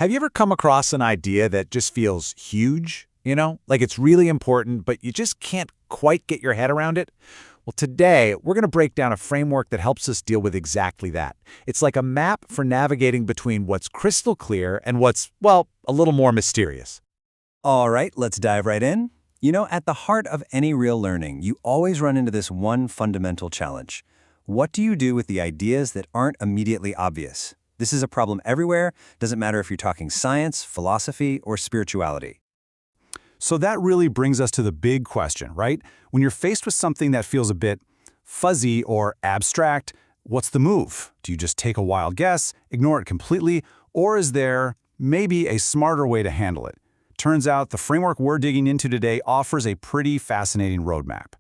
Have you ever come across an idea that just feels huge? Like it's really important, but you just can't quite get your head around it? Well, today, we're going to break down a framework that helps us deal with exactly that. It's like a map for navigating between what's crystal clear and what's, well, a little more mysterious. All right, let's dive right in. At the heart of any real learning, you always run into this one fundamental challenge. What do you do with the ideas that aren't immediately obvious? This is a problem everywhere. Doesn't matter if you're talking science, philosophy, or spirituality. So that really brings us to the big question, right? When you're faced with something that feels a bit fuzzy or abstract, what's the move? Do you just take a wild guess, ignore it completely, or is there maybe a smarter way to handle it? Turns out the framework we're digging into today offers a pretty fascinating roadmap.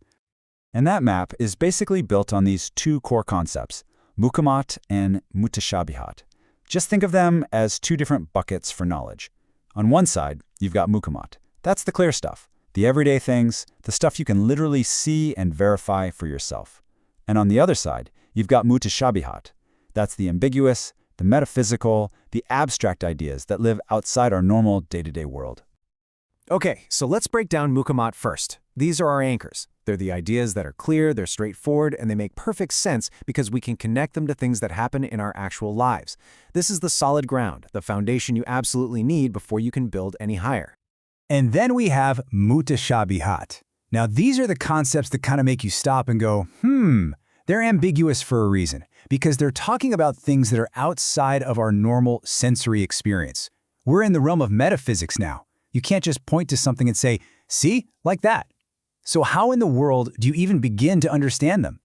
And that map is basically built on these two core concepts, mukamat and mutashabihat. Just think of them as two different buckets for knowledge. On one side, you've got mukamat. That's the clear stuff, the everyday things, the stuff you can literally see and verify for yourself. And on the other side, you've got mutashabihat. That's the ambiguous, the metaphysical, the abstract ideas that live outside our normal day-to-day world. Okay, so let's break down mukamat first. These are our anchors. They're the ideas that are clear, they're straightforward, and they make perfect sense because we can connect them to things that happen in our actual lives. This is the solid ground, the foundation you absolutely need before you can build any higher. And then we have mutashabihat. Now these are the concepts that kind of make you stop and go, they're ambiguous for a reason, because they're talking about things that are outside of our normal sensory experience. We're in the realm of metaphysics now. You can't just point to something and say, see, like that. So how in the world do you even begin to understand them?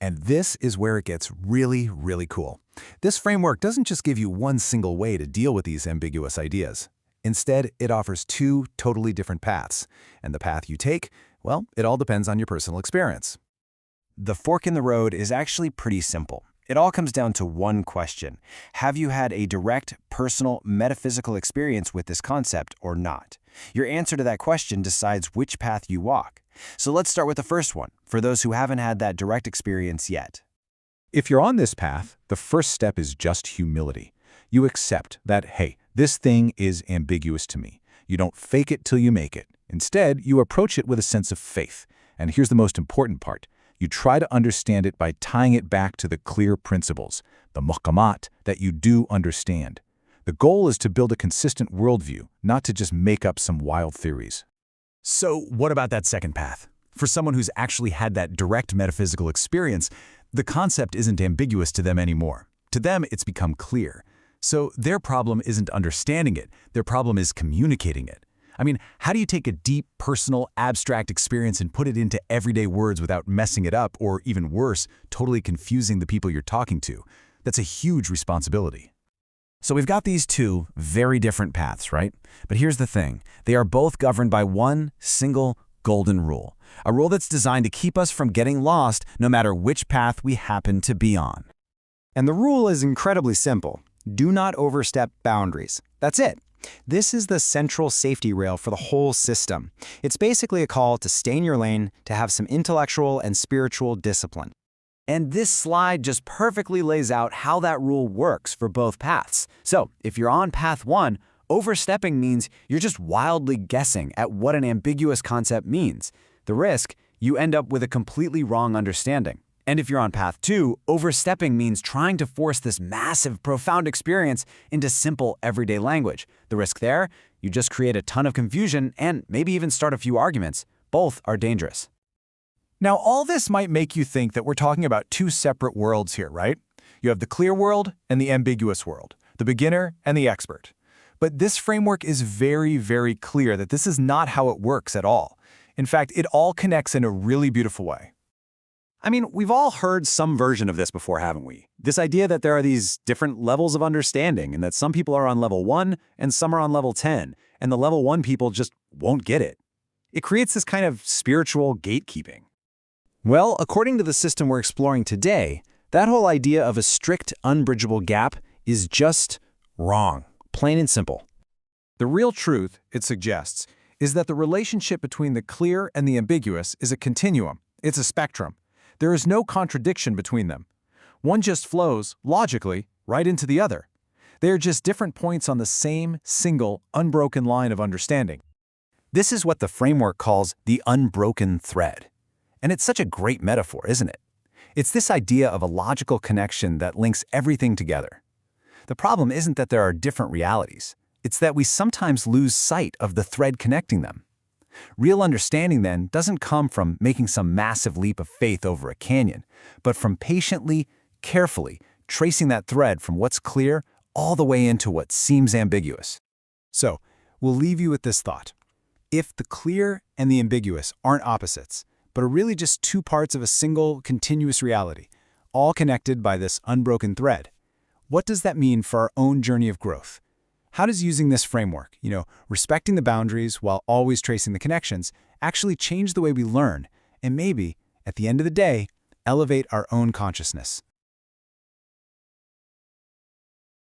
And this is where it gets really, really cool. This framework doesn't just give you one single way to deal with these ambiguous ideas. Instead, it offers two totally different paths. And the path you take, well, it all depends on your personal experience. The fork in the road is actually pretty simple. It all comes down to one question. Have you had a direct, personal, metaphysical experience with this concept or not? Your answer to that question decides which path you walk. So let's start with the first one, for those who haven't had that direct experience yet. If you're on this path, the first step is just humility. You accept that, hey, this thing is ambiguous to me. You don't fake it till you make it. Instead, you approach it with a sense of faith. And here's the most important part. You try to understand it by tying it back to the clear principles, the mukamat, that you do understand. The goal is to build a consistent worldview, not to just make up some wild theories. So what about that second path? For someone who's actually had that direct metaphysical experience, the concept isn't ambiguous to them anymore. To them, it's become clear. So their problem isn't understanding it. Their problem is communicating it. I mean, how do you take a deep, personal, abstract experience and put it into everyday words without messing it up or, even worse, totally confusing the people you're talking to? That's a huge responsibility. So we've got these two very different paths, right? But here's the thing. They are both governed by one single golden rule. A rule that's designed to keep us from getting lost no matter which path we happen to be on. And the rule is incredibly simple. Do not overstep boundaries. That's it. This is the central safety rail for the whole system. It's basically a call to stay in your lane, to have some intellectual and spiritual discipline. And this slide just perfectly lays out how that rule works for both paths. So, if you're on path one, overstepping means you're just wildly guessing at what an ambiguous concept means. The risk, you end up with a completely wrong understanding. And if you're on path two, overstepping means trying to force this massive, profound experience into simple, everyday language. The risk there, you just create a ton of confusion and maybe even start a few arguments. Both are dangerous. Now, all this might make you think that we're talking about two separate worlds here, right? You have the clear world and the ambiguous world, the beginner and the expert. But this framework is very, very clear that this is not how it works at all. In fact, it all connects in a really beautiful way. I mean, we've all heard some version of this before, haven't we? This idea that there are these different levels of understanding and that some people are on level 1 and some are on level 10, and the level 1 people just won't get it. It creates this kind of spiritual gatekeeping. Well, according to the system we're exploring today, that whole idea of a strict, unbridgeable gap is just wrong, plain and simple. The real truth, it suggests, is that the relationship between the clear and the ambiguous is a continuum. It's a spectrum. There is no contradiction between them. One just flows, logically, right into the other. They are just different points on the same, single, unbroken line of understanding. This is what the framework calls the unbroken thread. And it's such a great metaphor, isn't it? It's this idea of a logical connection that links everything together. The problem isn't that there are different realities. It's that we sometimes lose sight of the thread connecting them. Real understanding, then, doesn't come from making some massive leap of faith over a canyon, but from patiently, carefully tracing that thread from what's clear all the way into what seems ambiguous. So, we'll leave you with this thought. If the clear and the ambiguous aren't opposites, but are really just two parts of a single, continuous reality, all connected by this unbroken thread, what does that mean for our own journey of growth? How does using this framework, respecting the boundaries while always tracing the connections, actually change the way we learn and maybe, at the end of the day, elevate our own consciousness?